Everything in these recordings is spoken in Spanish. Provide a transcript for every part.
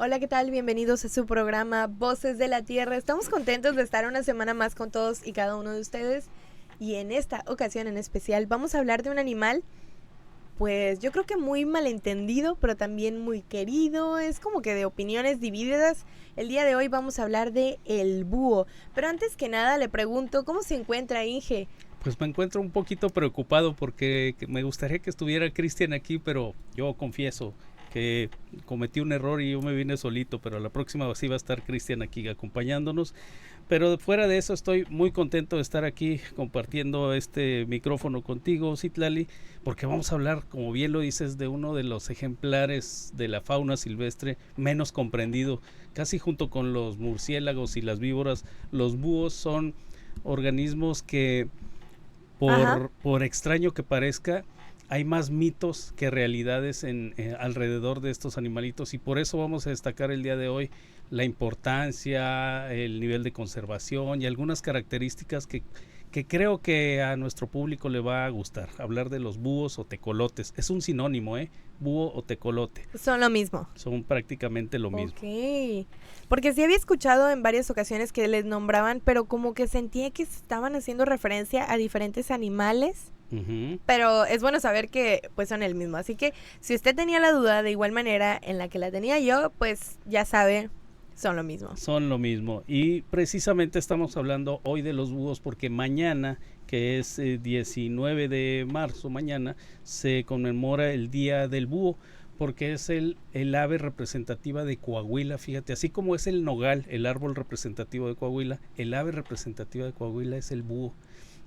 Hola, ¿qué tal? Bienvenidos a su programa Voces de la Tierra. Estamos contentos de estar una semana más con todos y cada uno de ustedes. Y en esta ocasión en especial vamos a hablar de un animal, pues yo creo que muy malentendido, pero también muy querido. Es como que de opiniones divididas. El día de hoy vamos a hablar de el búho. Pero antes que nada le pregunto, ¿cómo se encuentra, Inge? Pues me encuentro un poquito preocupado porque me gustaría que estuviera Cristian aquí, pero yo confieso que cometí un error y yo me vine solito, pero la próxima sí va a estar Cristian aquí acompañándonos. Pero fuera de eso estoy muy contento de estar aquí compartiendo este micrófono contigo, Citlali, porque vamos a hablar, como bien lo dices, de uno de los ejemplares de la fauna silvestre menos comprendido, casi junto con los murciélagos y las víboras. Los búhos son organismos que Ajá. por extraño que parezca, hay más mitos que realidades alrededor de estos animalitos, y por eso vamos a destacar el día de hoy la importancia, el nivel de conservación y algunas características que creo que a nuestro público le va a gustar. Hablar de los búhos o tecolotes. Es un sinónimo, búho o tecolote. Son lo mismo. Son prácticamente lo mismo. Ok, porque sí había escuchado en varias ocasiones que les nombraban, pero como que sentía que estaban haciendo referencia a diferentes animales, Ujú. pero es bueno saber que pues son el mismo, así que si usted tenía la duda de igual manera en la que la tenía yo, pues ya sabe, son lo mismo. Son lo mismo. Y precisamente estamos hablando hoy de los búhos porque mañana, que es 19 de marzo, mañana se conmemora el Día del Búho, porque es el ave representativa de Coahuila. Fíjate, así como es el nogal, el árbol representativo de Coahuila, el ave representativa de Coahuila es el búho.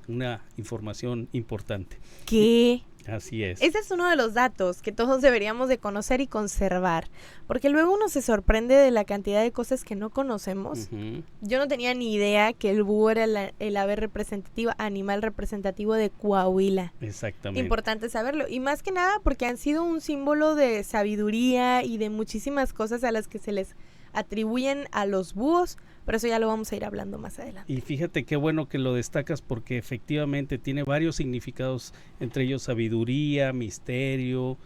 Una información importante. ¿Qué? Así es. Ese es uno de los datos que todos deberíamos de conocer y conservar, porque luego uno se sorprende de la cantidad de cosas que no conocemos. Uh-huh. Yo no tenía ni idea que el búho era el ave representativa, animal representativo de Coahuila. Exactamente. Importante saberlo, y más que nada porque han sido un símbolo de sabiduría y de muchísimas cosas a las que se les atribuyen a los búhos, pero eso ya lo vamos a ir hablando más adelante. Y fíjate qué bueno que lo destacas porque efectivamente tiene varios significados, entre ellos sabiduría, misterio,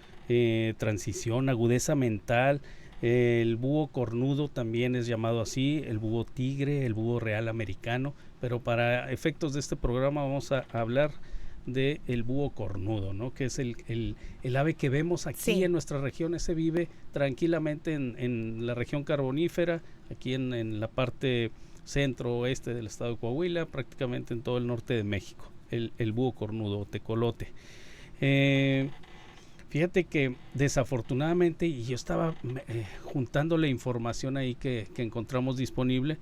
transición, agudeza mental. El búho cornudo también es llamado así, el búho tigre, el búho real americano, pero para efectos de este programa vamos a hablar de el búho cornudo, ¿no? Que es el ave que vemos aquí Sí. en nuestra región. Ese vive tranquilamente en la región carbonífera, aquí en la parte centro-oeste del estado de Coahuila, prácticamente en todo el norte de México, el búho cornudo o tecolote. Fíjate que desafortunadamente, y yo estaba juntando la información ahí que encontramos disponible,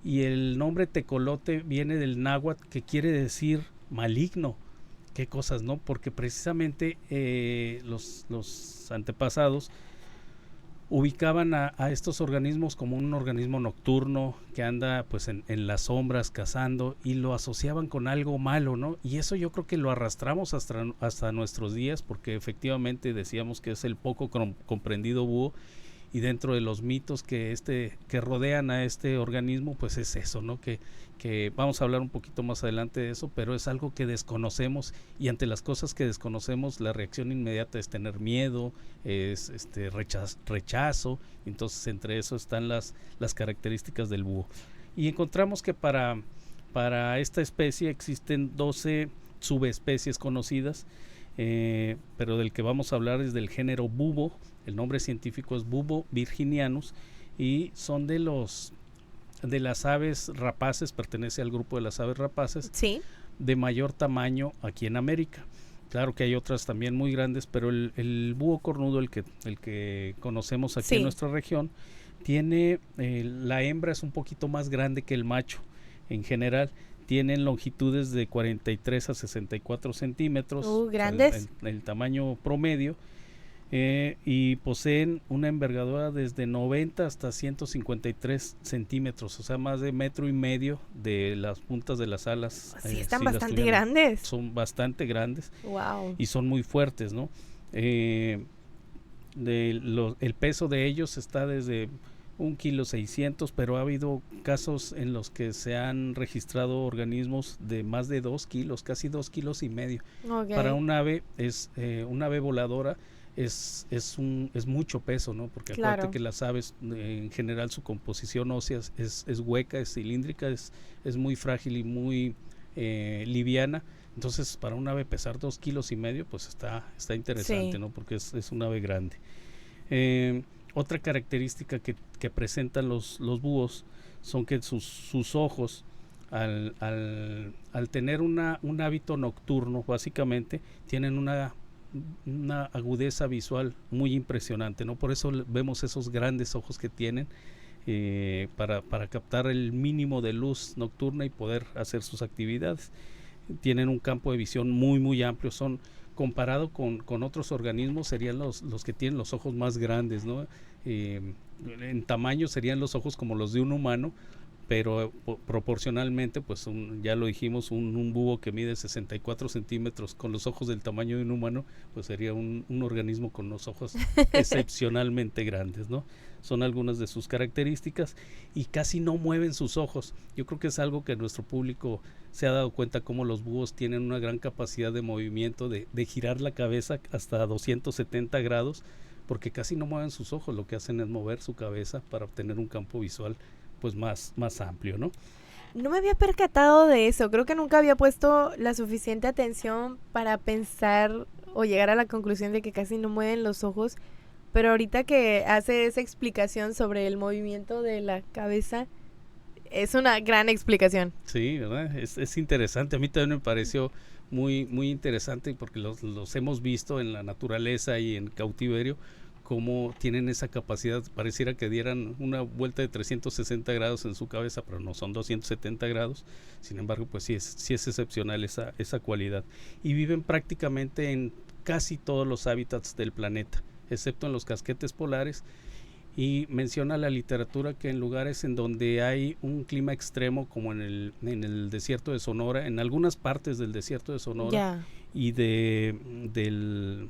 y el nombre tecolote viene del náhuatl, que quiere decir maligno. Qué cosas, ¿no? Porque precisamente los antepasados ubicaban a estos organismos como un organismo nocturno que anda pues en las sombras cazando, y lo asociaban con algo malo, ¿no? Y eso yo creo que lo arrastramos hasta nuestros días, porque efectivamente decíamos que es el poco comprendido búho, y dentro de los mitos que rodean a este organismo, pues es eso, ¿no? Que vamos a hablar un poquito más adelante de eso, pero es algo que desconocemos, y ante las cosas que desconocemos la reacción inmediata es tener miedo, es rechazo. Entonces entre eso están las características del búho, y encontramos que para esta especie existen 12 subespecies conocidas, pero del que vamos a hablar es del género Bubo. El nombre científico es Bubo virginianus, y son de las aves rapaces, pertenece al grupo de las aves rapaces, Sí. de mayor tamaño aquí en América. Claro que hay otras también muy grandes, pero el búho cornudo, el que conocemos aquí en nuestra región, tiene la hembra es un poquito más grande que el macho. En general tienen longitudes de 43 a 64 centímetros, Grandes. el tamaño promedio, y poseen una envergadura desde 90 hasta 153 centímetros, o sea, más de metro y medio de las puntas de las alas. Sí, están bastante grandes. Son bastante grandes. Wow. Y son muy fuertes, ¿no? El peso de ellos está desde 1,6 kg, pero ha habido casos en los que se han registrado organismos de más de 2 kilos, casi 2,5 kilos. Okay. Para un ave, un ave voladora, es mucho peso, ¿no? Porque Claro. acuérdate que las aves en general su composición ósea es hueca, es cilíndrica, es muy frágil y muy liviana. Entonces para un ave pesar 2,5 kilos, pues está interesante, Sí. ¿no? Porque es un ave grande. Otra característica que presentan los búhos son que sus ojos, al tener un hábito nocturno, básicamente, tienen una agudeza visual muy impresionante, ¿no? Por eso vemos esos grandes ojos que tienen, para captar el mínimo de luz nocturna y poder hacer sus actividades. Tienen un campo de visión muy muy amplio, son comparado con otros organismos serían los que tienen los ojos más grandes, ¿no? En tamaño serían los ojos como los de un humano, pero proporcionalmente, pues ya lo dijimos, un búho que mide 64 centímetros con los ojos del tamaño de un humano, pues sería un organismo con los ojos excepcionalmente grandes, ¿no? Son algunas de sus características y casi no mueven sus ojos. Yo creo que es algo que nuestro público se ha dado cuenta, cómo los búhos tienen una gran capacidad de movimiento, de girar la cabeza hasta 270 grados, porque casi no mueven sus ojos, lo que hacen es mover su cabeza para obtener un campo visual pues más amplio, ¿no? No me había percatado de eso, creo que nunca había puesto la suficiente atención para pensar o llegar a la conclusión de que casi no mueven los ojos, pero ahorita que hace esa explicación sobre el movimiento de la cabeza, es una gran explicación. Sí, ¿verdad? Es interesante, a mí también me pareció muy, muy interesante porque los hemos visto en la naturaleza y en cautiverio, cómo tienen esa capacidad, pareciera que dieran una vuelta de 360 grados en su cabeza, pero no, son 270 grados, sin embargo, pues sí es excepcional esa cualidad. Y viven prácticamente en casi todos los hábitats del planeta, excepto en los casquetes polares, y menciona la literatura que en lugares en donde hay un clima extremo, como en el desierto de Sonora, en algunas partes del desierto de Sonora, Ya. y del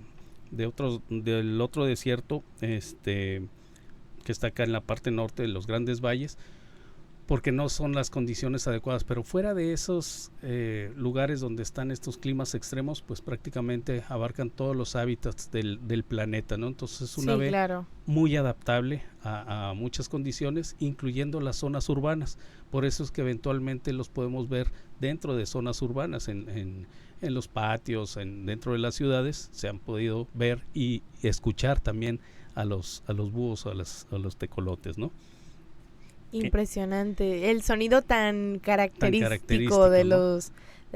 otro desierto, que está acá en la parte norte de los Grandes Valles, porque no son las condiciones adecuadas, pero fuera de esos lugares donde están estos climas extremos, pues prácticamente abarcan todos los hábitats del planeta, ¿no? Entonces es una Sí, ave claro. muy adaptable a muchas condiciones, incluyendo las zonas urbanas. Por eso es que eventualmente los podemos ver dentro de zonas urbanas, en los patios, dentro de las ciudades, se han podido ver y escuchar también a los búhos, a los tecolotes, ¿no? Impresionante. El sonido tan característico, característico, de ¿no?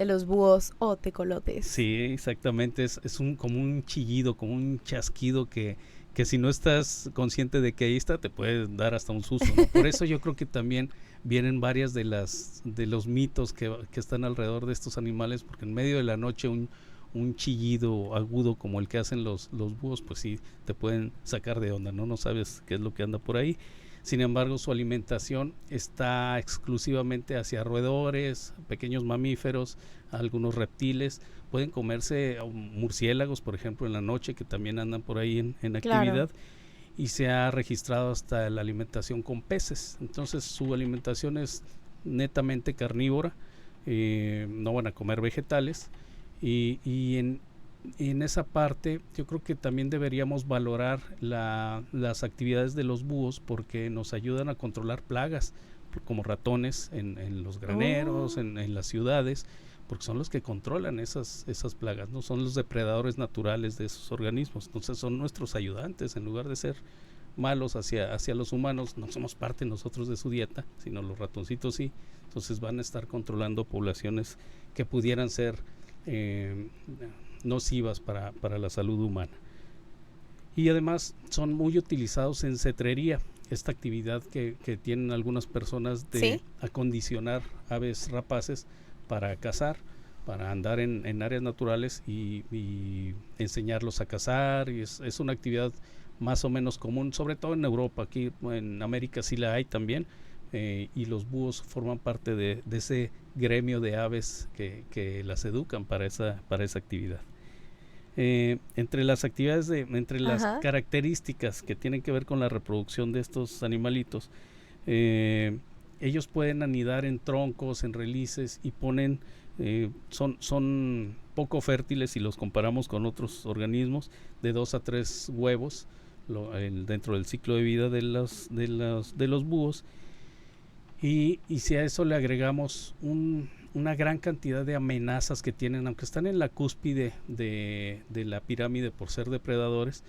los búhos o tecolotes. Sí, exactamente, es como un chillido, como un chasquido que si no estás consciente de que ahí está, te puede dar hasta un susto, ¿no? Por eso yo creo que también vienen varias de los mitos que están alrededor de estos animales, porque en medio de la noche un chillido agudo como el que hacen los búhos, pues sí, te pueden sacar de onda, ¿no? No sabes qué es lo que anda por ahí. Sin embargo, su alimentación está exclusivamente hacia roedores, pequeños mamíferos, algunos reptiles. Pueden comerse murciélagos, por ejemplo, en la noche, que también andan por ahí en actividad. Claro. Y se ha registrado hasta la alimentación con peces. Entonces su alimentación es netamente carnívora, no van a comer vegetales. Y en esa parte yo creo que también deberíamos valorar las actividades de los búhos, porque nos ayudan a controlar plagas como ratones en los graneros, en las ciudades, porque son los que controlan esas plagas, no son los depredadores naturales de esos organismos. Entonces son nuestros ayudantes, en lugar de ser malos hacia los humanos. No somos parte nosotros de su dieta, sino los ratoncitos sí. Entonces van a estar controlando poblaciones que pudieran ser nocivas para la salud humana. Y además son muy utilizados en cetrería, esta actividad que tienen algunas personas de ¿Sí? acondicionar aves rapaces para cazar, para andar en áreas naturales y enseñarlos a cazar. Y es una actividad más o menos común, sobre todo en Europa. Aquí en América sí la hay también, y los búhos forman parte de ese gremio de aves que las educan para esa actividad. Entre las actividades, entre las Ajá. características que tienen que ver con la reproducción de estos animalitos, ellos pueden anidar en troncos, en relices, y ponen, son poco fértiles si los comparamos con otros organismos, de 2 a 3 huevos dentro del ciclo de vida de los búhos. Y si a eso le agregamos una gran cantidad de amenazas que tienen, aunque están en la cúspide de la pirámide por ser depredadores,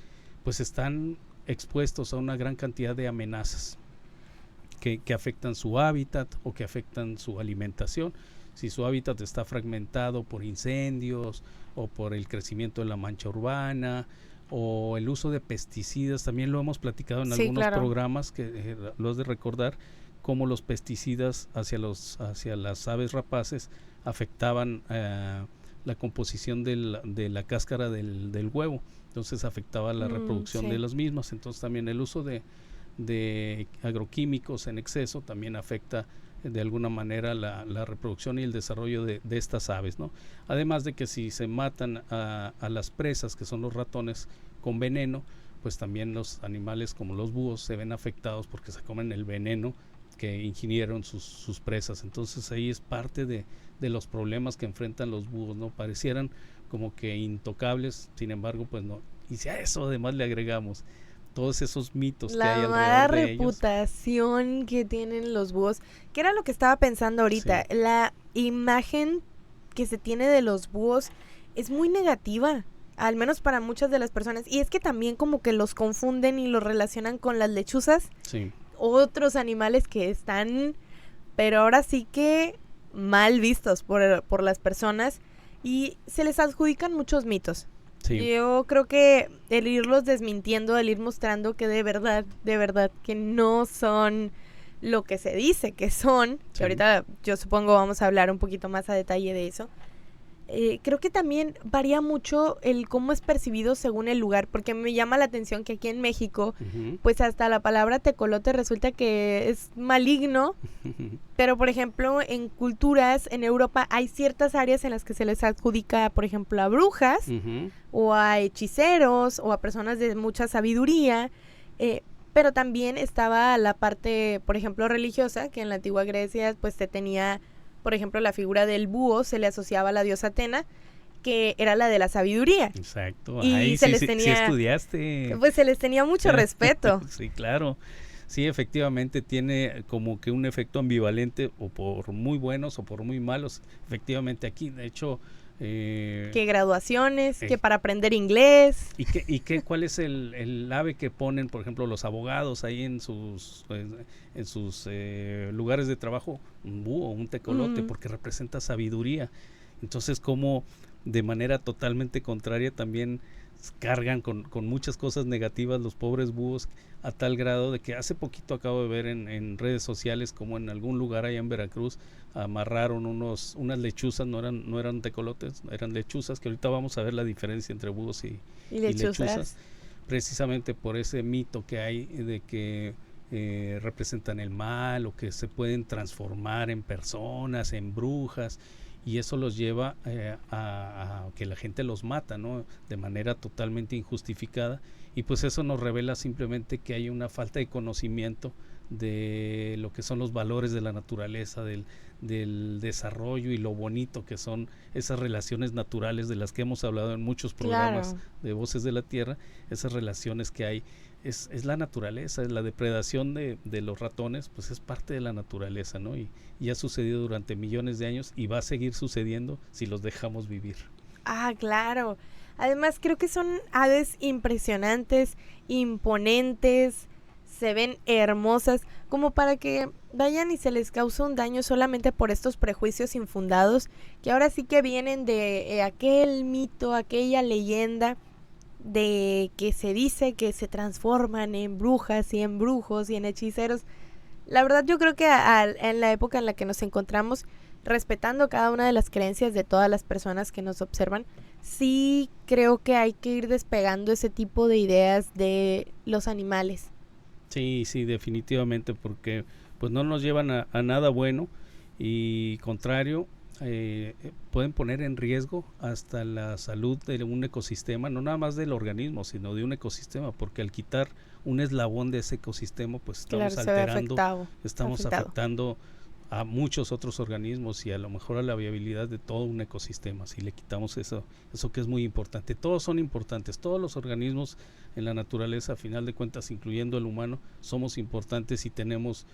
pues están expuestos a una gran cantidad de amenazas que afectan su hábitat o que afectan su alimentación. Si su hábitat está fragmentado por incendios o por el crecimiento de la mancha urbana o el uso de pesticidas, también lo hemos platicado en algunos programas que lo has de recordar, cómo los pesticidas hacia las aves rapaces afectaban la composición de la cáscara del huevo, entonces afectaba la reproducción de las mismas. Entonces también el uso de agroquímicos en exceso también afecta de alguna manera la reproducción y el desarrollo de estas aves, ¿no? Además de que si se matan a las presas, que son los ratones, con veneno, pues también los animales como los búhos se ven afectados porque se comen el veneno que ingirieron sus presas. Entonces ahí es parte de los problemas que enfrentan los búhos, ¿no? Parecieran como que intocables, sin embargo, pues no. Y si a eso además le agregamos todos esos mitos que hay alrededor de ellos. La mala reputación que tienen los búhos, que era lo que estaba pensando ahorita. Sí. La imagen que se tiene de los búhos es muy negativa, al menos para muchas de las personas. Y es que también como que los confunden y los relacionan con las lechuzas. Sí. Otros animales que están, pero ahora sí que mal vistos por las personas. Y se les adjudican muchos mitos. Sí. Yo creo que el irlos desmintiendo, el ir mostrando que de verdad, que no son lo que se dice que son, que ahorita yo supongo vamos a hablar un poquito más a detalle de eso. Creo que también varía mucho el cómo es percibido según el lugar, porque me llama la atención que aquí en México, pues hasta la palabra tecolote resulta que es maligno, pero por ejemplo en culturas en Europa hay ciertas áreas en las que se les adjudica, por ejemplo, a brujas, o a hechiceros, o a personas de mucha sabiduría, pero también estaba la parte, por ejemplo, religiosa, que en la antigua Grecia pues se tenía, por ejemplo, la figura del búho se le asociaba a la diosa Atena, que era la de la sabiduría. Exacto. Y ahí se sí, les tenía, sí estudiaste. Pues se les tenía mucho respeto. Sí, claro. Sí, efectivamente tiene como que un efecto ambivalente, o por muy buenos o por muy malos. Efectivamente aquí, de hecho... que graduaciones, que para aprender inglés. ¿Y cuál es el ave que ponen, por ejemplo, los abogados ahí en sus lugares de trabajo? Un búho, un tecolote, porque representa sabiduría. Entonces, como de manera totalmente contraria también cargan con muchas cosas negativas los pobres búhos, a tal grado de que hace poquito acabo de ver en redes sociales como en algún lugar allá en Veracruz amarraron unas lechuzas, no eran tecolotes, eran lechuzas, que ahorita vamos a ver la diferencia entre búhos y lechuzas, precisamente por ese mito que hay de que representan el mal o que se pueden transformar en personas, en brujas, y eso los lleva a que la gente los mata, ¿no? De manera totalmente injustificada, y pues eso nos revela simplemente que hay una falta de conocimiento de lo que son los valores de la naturaleza, del desarrollo y lo bonito que son esas relaciones naturales de las que hemos hablado en muchos programas de Voces de la Tierra, esas relaciones que hay. Es la naturaleza, es la depredación de los ratones, pues es parte de la naturaleza, ¿no? Y ha sucedido durante millones de años y va a seguir sucediendo si los dejamos vivir. Ah, claro. Además creo que son aves impresionantes, imponentes, se ven hermosas, como para que vayan y se les cause un daño solamente por estos prejuicios infundados, que ahora sí que vienen de aquel mito, aquella leyenda, de que se dice que se transforman en brujas y en brujos y en hechiceros. La verdad yo creo que en la época en la que nos encontramos, respetando cada una de las creencias de todas las personas que nos observan, sí creo que hay que ir despegando ese tipo de ideas de los animales. Sí, definitivamente, porque pues no nos llevan a nada bueno, y contrario, pueden poner en riesgo hasta la salud de un ecosistema, no nada más del organismo, sino de un ecosistema, porque al quitar un eslabón de ese ecosistema, pues estamos afectando a muchos otros organismos y a lo mejor a la viabilidad de todo un ecosistema si le quitamos eso que es muy importante. Todos son importantes, todos los organismos en la naturaleza, a final de cuentas, incluyendo el humano, somos importantes y tenemos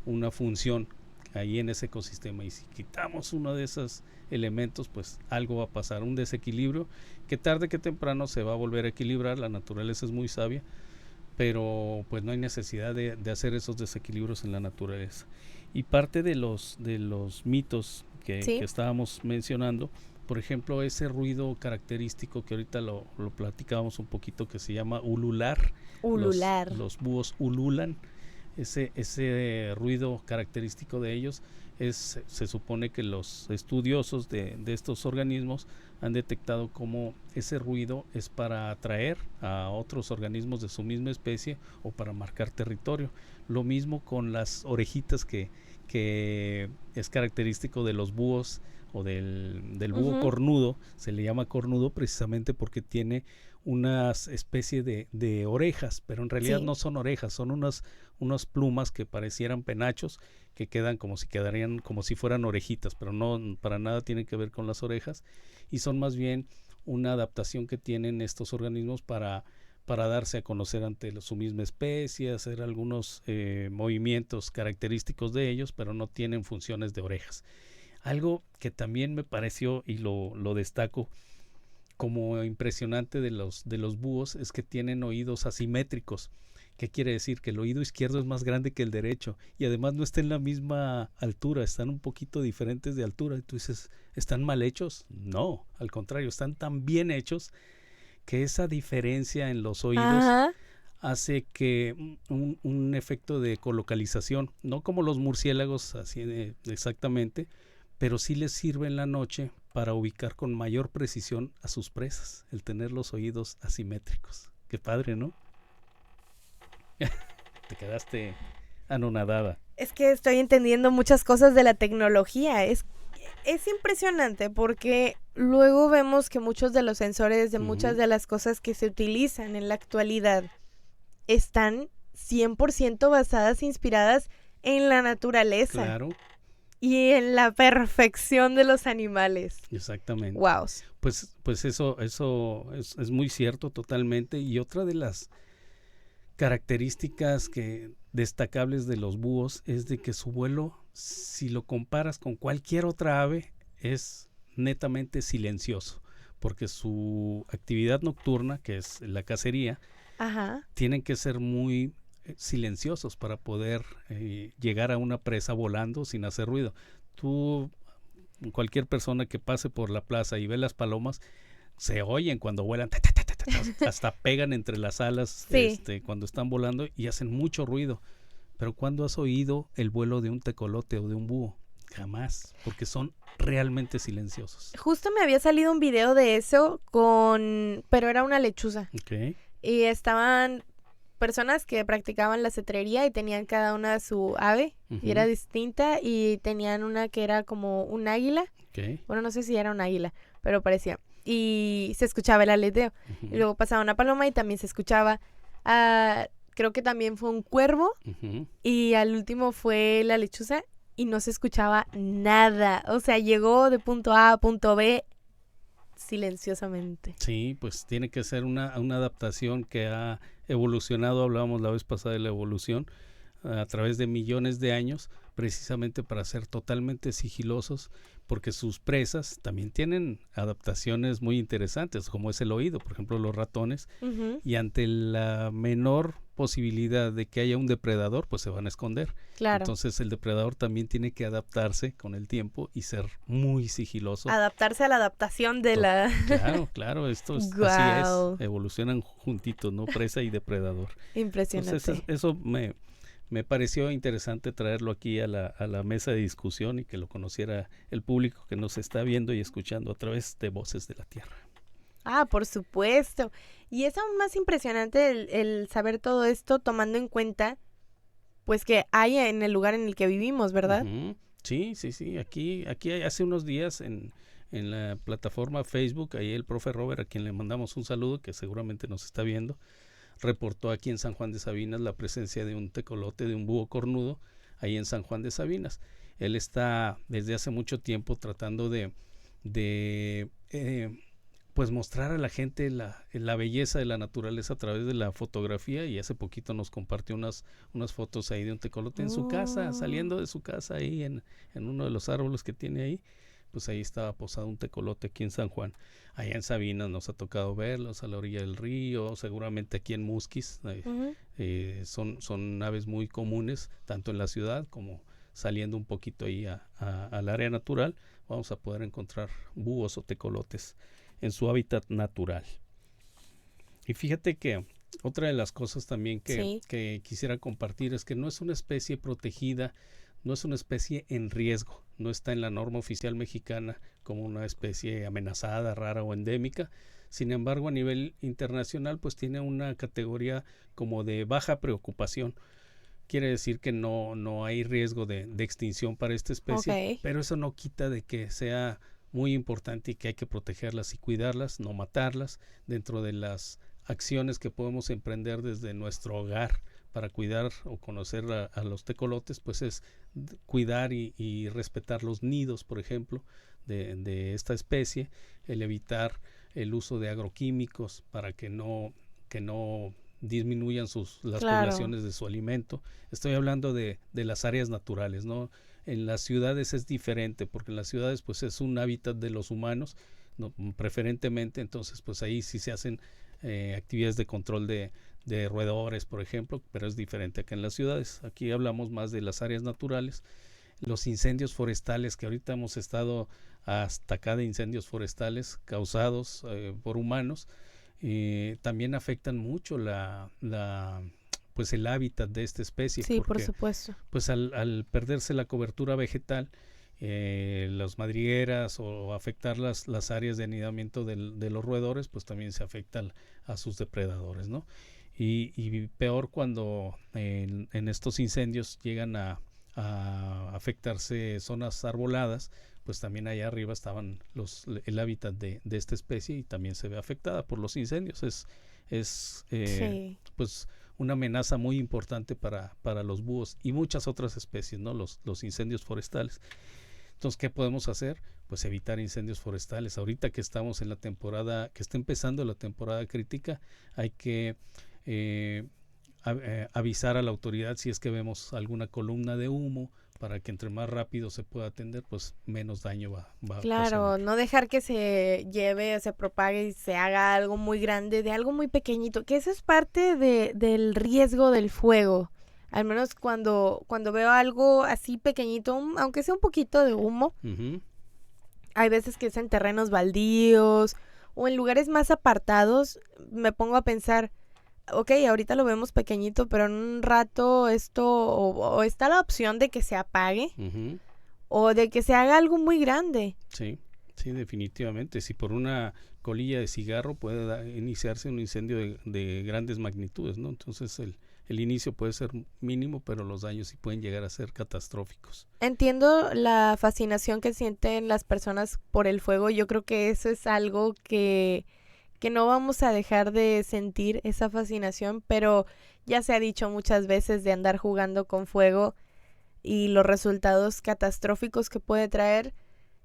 una función ahí en ese ecosistema, y si quitamos uno de esos elementos, pues algo va a pasar, un desequilibrio que tarde que temprano se va a volver a equilibrar. La naturaleza es muy sabia, pero pues no hay necesidad de hacer esos desequilibrios en la naturaleza. Y parte de los mitos que estábamos mencionando, por ejemplo, ese ruido característico que ahorita lo platicábamos un poquito, que se llama ulular. Los búhos ululan. Ese ruido característico de ellos se supone que los estudiosos de estos organismos han detectado cómo ese ruido es para atraer a otros organismos de su misma especie o para marcar territorio. Lo mismo con las orejitas que es característico de los búhos o del búho cornudo. Se le llama cornudo precisamente porque tiene una especie de orejas, pero en realidad no son orejas, son unas plumas que parecieran penachos, que quedarían como si fueran orejitas, pero no, para nada tienen que ver con las orejas, y son más bien una adaptación que tienen estos organismos para darse a conocer ante su misma especie, hacer algunos movimientos característicos de ellos, pero no tienen funciones de orejas. Algo que también me pareció y lo destaco como impresionante de los búhos es que tienen oídos asimétricos. ¿Qué quiere decir? Que el oído izquierdo es más grande que el derecho y además no está en la misma altura, están un poquito diferentes de altura. Entonces, ¿están mal hechos? No, al contrario, están tan bien hechos que esa diferencia en los oídos hace que un efecto de colocalización, no como los murciélagos así exactamente, pero sí les sirve en la noche para ubicar con mayor precisión a sus presas, el tener los oídos asimétricos. Qué padre, ¿no? Te quedaste anonadada. Es que estoy entendiendo muchas cosas de la tecnología. Es impresionante porque luego vemos que muchos de los sensores de muchas de las cosas que se utilizan en la actualidad están 100% basadas, inspiradas en la naturaleza. Claro. Y en la perfección de los animales. Exactamente. Wow. Pues eso es muy cierto totalmente. Y otra de las características destacables de los búhos es de que su vuelo, si lo comparas con cualquier otra ave, es netamente silencioso, porque su actividad nocturna, que es la cacería, tienen que ser muy silenciosos para poder llegar a una presa volando sin hacer ruido. Cualquier persona que pase por la plaza y ve las palomas, se oyen cuando vuelan, hasta pegan entre las alas cuando están volando y hacen mucho ruido. Pero ¿cuándo has oído el vuelo de un tecolote o de un búho? Jamás, porque son realmente silenciosos. Justo me había salido un video de eso pero era una lechuza. Okay. Y estaban personas que practicaban la cetrería y tenían cada una su ave y era distinta, y tenían una que era como un águila. Okay. Bueno, no sé si era un águila, pero parecía. Y se escuchaba el aleteo. Y luego pasaba una paloma y también se escuchaba. Creo que también fue un cuervo. Y al último fue la lechuza y no se escuchaba nada. O sea, llegó de punto A a punto B silenciosamente. Sí, pues tiene que ser una adaptación que ha evolucionado. Hablábamos la vez pasada de la evolución a través de millones de años, precisamente para ser totalmente sigilosos, porque sus presas también tienen adaptaciones muy interesantes, como es el oído, por ejemplo los ratones, y ante la menor posibilidad de que haya un depredador, pues se van a esconder. Claro. Entonces el depredador también tiene que adaptarse con el tiempo y ser muy sigiloso. Adaptarse a la adaptación de Claro, esto es, así es, evolucionan juntitos, ¿no? Presa y depredador. Impresionante. Entonces eso me pareció interesante traerlo aquí a la mesa de discusión y que lo conociera el público que nos está viendo y escuchando a través de Voces de la Tierra. Por supuesto. Y es aún más impresionante el saber todo esto, tomando en cuenta pues que hay en el lugar en el que vivimos, ¿verdad? Sí. Aquí hace unos días en la plataforma Facebook, ahí el profe Robert, a quien le mandamos un saludo, que seguramente nos está viendo, reportó aquí en San Juan de Sabinas la presencia de un tecolote, de un búho cornudo, ahí en San Juan de Sabinas. Él está desde hace mucho tiempo tratando de pues mostrar a la gente la belleza de la naturaleza a través de la fotografía, y hace poquito nos compartió unas fotos ahí de un tecolote en su casa, saliendo de su casa ahí en uno de los árboles que tiene ahí. Pues ahí estaba posado un tecolote aquí en San Juan. Allá en Sabinas nos ha tocado verlos, a la orilla del río, seguramente aquí en Musquis. Son aves muy comunes, tanto en la ciudad como saliendo un poquito ahí al área natural. Vamos a poder encontrar búhos o tecolotes en su hábitat natural. Y fíjate que otra de las cosas también que quisiera compartir es que no es una especie protegida, no es una especie en riesgo, no está en la norma oficial mexicana como una especie amenazada, rara o endémica. Sin embargo, a nivel internacional, pues tiene una categoría como de baja preocupación. Quiere decir que no hay riesgo de extinción para esta especie, pero eso no quita de que sea muy importante y que hay que protegerlas y cuidarlas, no matarlas. Dentro de las acciones que podemos emprender desde nuestro hogar para cuidar o conocer a los tecolotes, pues es cuidar y respetar los nidos, por ejemplo, de esta especie, el evitar el uso de agroquímicos para que no disminuyan las poblaciones de su alimento. Estoy hablando de las áreas naturales, ¿no? En las ciudades es diferente, porque en las ciudades pues es un hábitat de los humanos, ¿no? Preferentemente, entonces pues ahí sí se hacen actividades de control de roedores, por ejemplo, pero es diferente acá en las ciudades. Aquí hablamos más de las áreas naturales. Los incendios forestales, que ahorita hemos estado hasta acá de incendios forestales causados por humanos, también afectan mucho pues el hábitat de esta especie. Sí, porque, por supuesto. Pues al perderse la cobertura vegetal, las madrigueras o afectar las áreas de anidamiento de los roedores, pues también se afectan a sus depredadores, ¿no? Y peor cuando en estos incendios llegan a afectarse zonas arboladas, pues también allá arriba estaban el hábitat de esta especie y también se ve afectada por los incendios. Es pues una amenaza muy importante para los búhos y muchas otras especies, ¿no? Los incendios forestales. Entonces, ¿qué podemos hacer? Pues evitar incendios forestales. Ahorita que estamos en la temporada, que está empezando la temporada crítica, hay que avisar a la autoridad si es que vemos alguna columna de humo, para que entre más rápido se pueda atender, pues menos daño va a Claro, no dejar que se lleve, se propague y se haga algo muy grande de algo muy pequeñito, que eso es parte del riesgo del fuego. Al menos cuando veo algo así pequeñito, aunque sea un poquito de humo, hay veces que es en terrenos baldíos o en lugares más apartados, me pongo a pensar, ok, ahorita lo vemos pequeñito, pero en un rato esto o está la opción de que se apague o de que se haga algo muy grande. Sí, definitivamente. Si por una colilla de cigarro puede iniciarse un incendio de grandes magnitudes, ¿no? Entonces el inicio puede ser mínimo, pero los daños sí pueden llegar a ser catastróficos. Entiendo la fascinación que sienten las personas por el fuego. Yo creo que eso es algo que no vamos a dejar de sentir, esa fascinación, pero ya se ha dicho muchas veces de andar jugando con fuego y los resultados catastróficos que puede traer.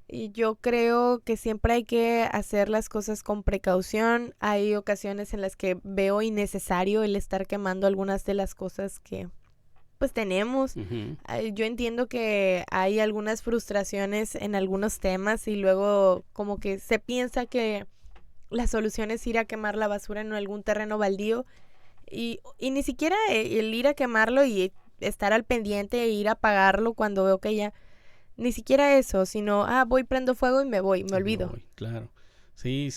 Y yo creo que siempre hay que hacer las cosas con precaución. Hay ocasiones en las que veo innecesario el estar quemando algunas de las cosas que pues tenemos. Yo entiendo que hay algunas frustraciones en algunos temas y luego como que se piensa que la solución es ir a quemar la basura en algún terreno baldío y ni siquiera el ir a quemarlo y estar al pendiente e ir a apagarlo cuando veo que ya, ni siquiera eso, sino voy, prendo fuego y me olvido. Claro, sí,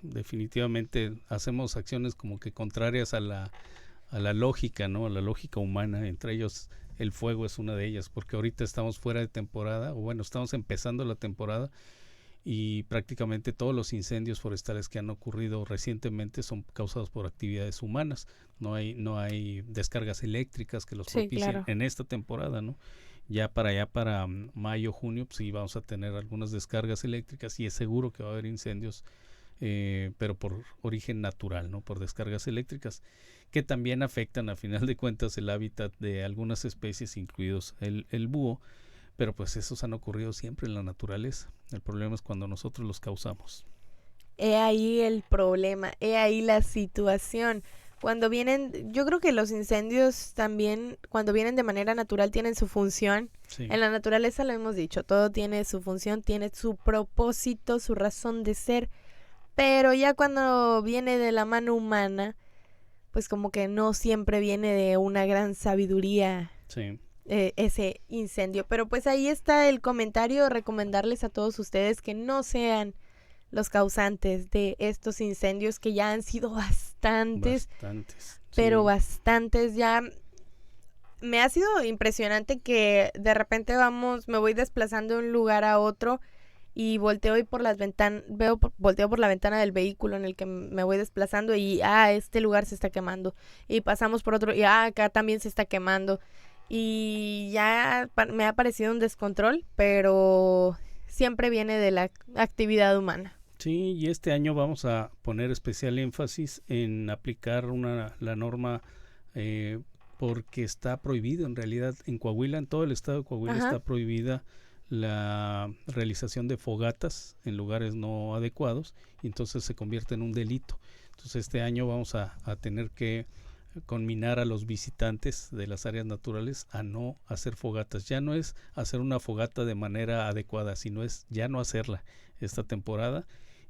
definitivamente hacemos acciones como que contrarias a la lógica, ¿no? A la lógica humana. Entre ellos el fuego es una de ellas, porque ahorita estamos fuera de temporada, o bueno, estamos empezando la temporada, y prácticamente todos los incendios forestales que han ocurrido recientemente son causados por actividades humanas. No hay descargas eléctricas que los propicien, claro, en esta temporada, ¿no? Ya para mayo, junio, pues sí vamos a tener algunas descargas eléctricas y es seguro que va a haber incendios, pero por origen natural, ¿no? Por descargas eléctricas, que también afectan a final de cuentas el hábitat de algunas especies, incluidos el búho. pero pues esos han ocurrido siempre en la naturaleza. El problema es cuando nosotros los causamos. He ahí el problema, he ahí la situación. Cuando vienen, yo creo que los incendios también, cuando vienen de manera natural, tienen su función. Sí. En la naturaleza lo hemos dicho, todo tiene su función, tiene su propósito, su razón de ser. Pero ya cuando viene de la mano humana, pues como que no siempre viene de una gran sabiduría. Sí. Ese incendio. Pero pues ahí está el comentario, recomendarles a todos ustedes que no sean los causantes de estos incendios, que ya han sido bastantes, pero sí. bastantes. Ya me ha sido impresionante que de repente me voy desplazando de un lugar a otro y volteo y por las ventanas, volteo por la ventana del vehículo en el que me voy desplazando y este lugar se está quemando, y pasamos por otro y acá también se está quemando, y ya me ha parecido un descontrol, pero siempre viene de la actividad humana. Sí, y este año vamos a poner especial énfasis en aplicar la norma porque está prohibido en realidad en Coahuila, en todo el estado de Coahuila. Ajá. Está prohibida la realización de fogatas en lugares no adecuados, y entonces se convierte en un delito. Entonces este año vamos a tener que conminar a los visitantes de las áreas naturales a no hacer fogatas. Ya no es hacer una fogata de manera adecuada, sino es ya no hacerla esta temporada,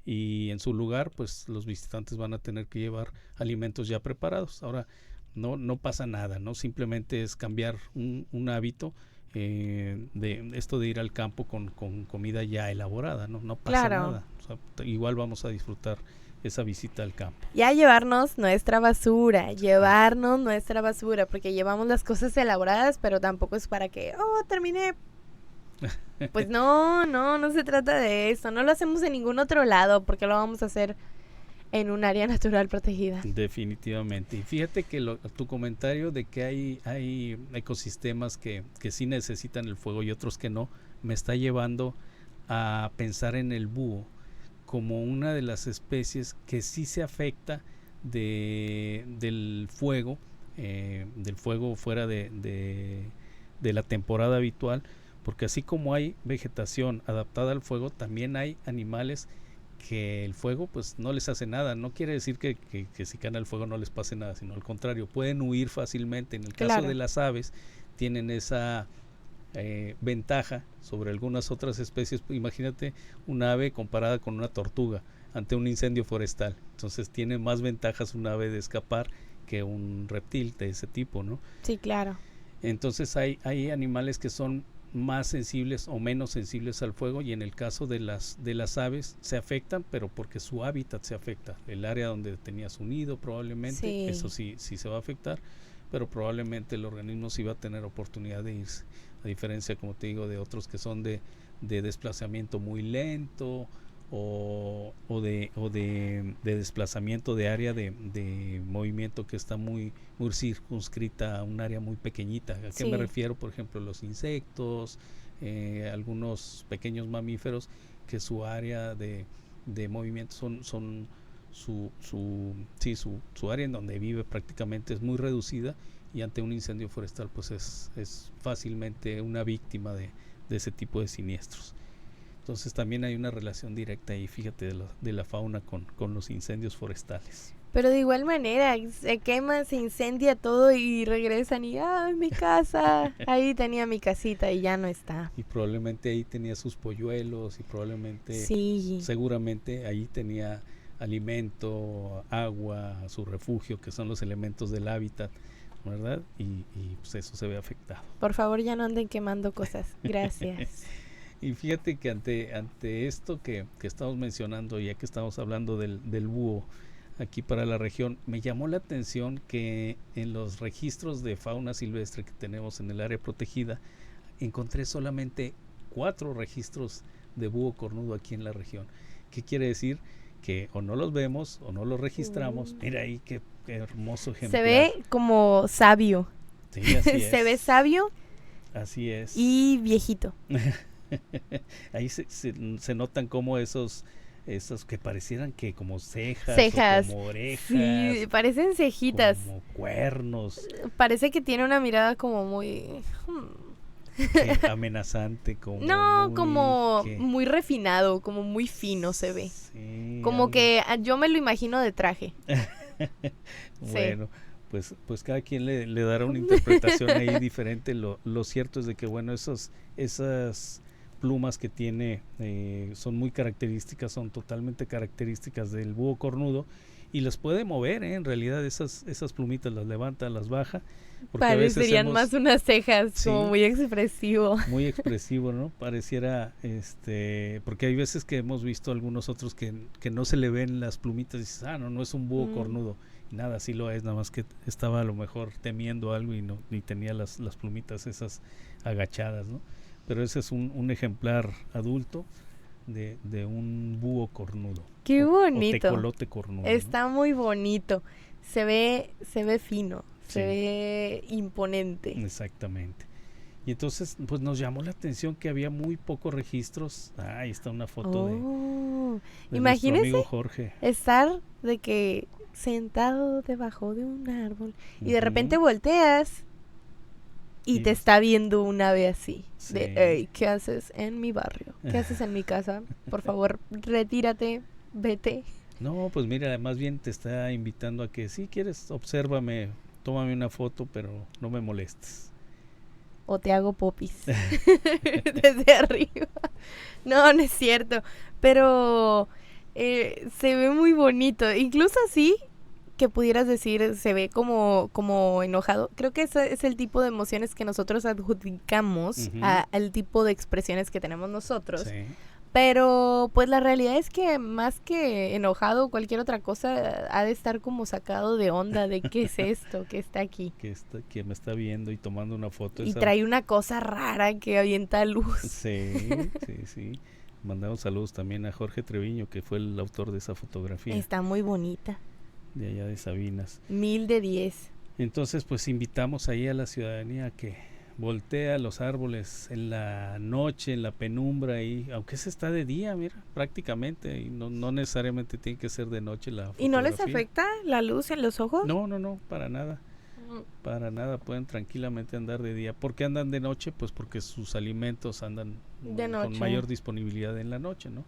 y en su lugar pues los visitantes van a tener que llevar alimentos ya preparados. Ahora no pasa nada, no simplemente es cambiar un hábito de esto de ir al campo con comida ya elaborada, no pasa nada. O sea, igual vamos a disfrutar esa visita al campo. Ya llevarnos nuestra basura, porque llevamos las cosas elaboradas, pero tampoco es para que, terminé. Pues no se trata de eso, no lo hacemos en ningún otro lado, porque lo vamos a hacer en un área natural protegida. Definitivamente. Y fíjate que tu comentario de que hay ecosistemas que sí necesitan el fuego y otros que no, me está llevando a pensar en el búho como una de las especies que sí se afecta del fuego fuera de la temporada habitual, porque así como hay vegetación adaptada al fuego, también hay animales que el fuego pues no les hace nada. No quiere decir que si caen al fuego no les pase nada, sino al contrario, pueden huir fácilmente. En el caso de las aves tienen esa ventaja sobre algunas otras especies. Imagínate una ave comparada con una tortuga ante un incendio forestal, entonces tiene más ventajas un ave de escapar que un reptil de ese tipo, ¿no? Sí, claro. Entonces hay animales que son más sensibles o menos sensibles al fuego, y en el caso de las aves se afectan, pero porque su hábitat se afecta, el área donde tenía su nido probablemente, eso sí se va a afectar, pero probablemente el organismo sí va a tener oportunidad de irse, a diferencia, como te digo, de otros que son de desplazamiento muy lento o de desplazamiento de área de movimiento que está muy circunscrita a un área muy pequeñita. ¿A qué me refiero? Por ejemplo, los insectos, algunos pequeños mamíferos que su área de movimiento son su área en donde vive prácticamente es muy reducida, y ante un incendio forestal pues es fácilmente una víctima de ese tipo de siniestros. Entonces también hay una relación directa ahí, fíjate, de la fauna con los incendios forestales. Pero de igual manera, se quema, se incendia todo y regresan y mi casa, ahí tenía mi casita y ya no está. Y probablemente ahí tenía sus polluelos, y probablemente, seguramente ahí tenía alimento, agua, su refugio, que son los elementos del hábitat, ¿verdad? Y pues eso se ve afectado. Por favor, ya no anden quemando cosas. Gracias. Y fíjate que ante esto que estamos mencionando, ya que estamos hablando del búho aquí para la región, me llamó la atención que en los registros de fauna silvestre que tenemos en el área protegida, encontré solamente 4 registros de búho cornudo aquí en la región. ¿Qué quiere decir? Que o no los vemos o no los registramos. Mira ahí qué hermoso ejemplar. Se ve como sabio. Sí, así es. Se ve sabio. Así es. Y viejito. Ahí se notan como esos que parecieran que como cejas o como orejas. Sí, parecen cejitas. Como cuernos. Parece que tiene una mirada como muy... amenazante, como No, muy, como ¿qué? muy refinado, como muy fino se ve. Sí, Como algo. que yo me lo imagino de traje. Sí. Bueno, pues cada quien le dará una interpretación ahí diferente. Lo cierto es de que, bueno, esas plumas que tiene son muy características, son totalmente características del búho cornudo, y las puede mover, en realidad esas plumitas las levanta, las baja, porque a veces Parecerían más unas cejas, como sí, muy expresivo. muy expresivo, ¿no? Pareciera, porque hay veces que hemos visto algunos otros que no se le ven las plumitas y dices, no es un búho cornudo. Y nada, sí lo es, nada más que estaba a lo mejor temiendo algo y no, ni tenía las plumitas esas agachadas, ¿no? Pero ese es un ejemplar adulto de un búho cornudo. Qué o bonito. tecolote cornudo, Está muy bonito. Se ve fino, se Sí. ve imponente. Exactamente. Y entonces, pues nos llamó la atención que había muy pocos registros. Ahí está una foto de nuestro Imagínese amigo Jorge. estar de que sentado debajo de un árbol y de Ujú. repente volteas y Y- te está viendo un ave así. Sí. De, hey, ¿qué haces en mi barrio? ¿Qué haces en mi casa? Por favor, retírate, vete. No, pues mira, más bien te está invitando a que si quieres, obsérvame, tómame una foto, pero no me molestes. O te hago popis desde arriba. No, no es cierto. Pero se ve muy bonito. Incluso así que pudieras decir, se ve como enojado. Creo que ese es el tipo de emociones que nosotros adjudicamos Ujú. al tipo de expresiones que tenemos nosotros. Sí, Pero pues la realidad es que más que enojado o cualquier otra cosa, ha de estar como sacado de onda de qué es esto que está aquí. que me está viendo y tomando una foto. Y esa- trae una cosa rara que avienta luz. Sí. Mandamos saludos también a Jorge Treviño, que fue el autor de esa fotografía Está muy bonita. de allá de Sabinas. 1000 de 10. Entonces, pues invitamos ahí a la ciudadanía a que voltee a los árboles en la noche, en la penumbra, y aunque se está de día, mira, prácticamente, y no necesariamente tiene que ser de noche la fotografía. ¿Y no les afecta la luz en los ojos? No, para nada. Para nada, pueden tranquilamente andar de día. ¿Por qué andan de noche? Pues porque sus alimentos andan De con noche. mayor disponibilidad en la noche, ¿no?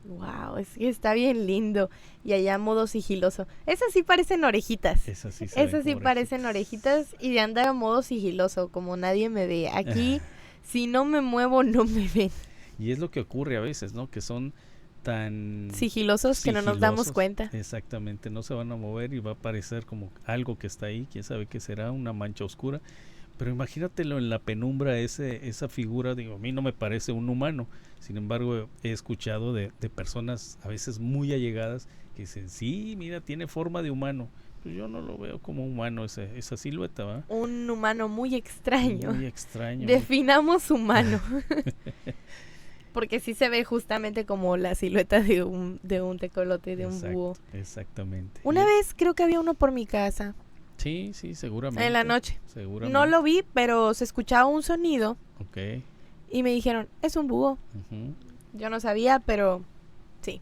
Wow, es que está bien lindo. Y allá modo sigiloso. Esas sí parecen orejitas. Esas sí, se ven Esas sí como parecen orejitas y de andar a modo sigiloso, como nadie me ve. Aquí, si no me muevo, no me ven. Y es lo que ocurre a veces, ¿no? Que son tan Sigilosos que no nos damos sigilosos. cuenta. Exactamente, no se van a mover y va a parecer como algo que está ahí, quién sabe qué será, una mancha oscura. Pero imagínatelo en la penumbra, esa figura, digo, a mí no me parece un humano. Sin embargo, he escuchado de personas a veces muy allegadas que dicen, sí, mira, tiene forma de humano. Pues yo no lo veo como humano esa silueta, ¿va? Un humano muy extraño. Muy extraño. Definamos humano. Porque sí se ve justamente como la silueta de un tecolote, de un búho. Exactamente. Una vez creo que había uno por mi casa, Sí, seguramente. en la noche. Seguramente. No lo vi, pero se escuchaba un sonido Ok. y me dijeron, es un búho. Ujú. Yo no sabía, pero sí.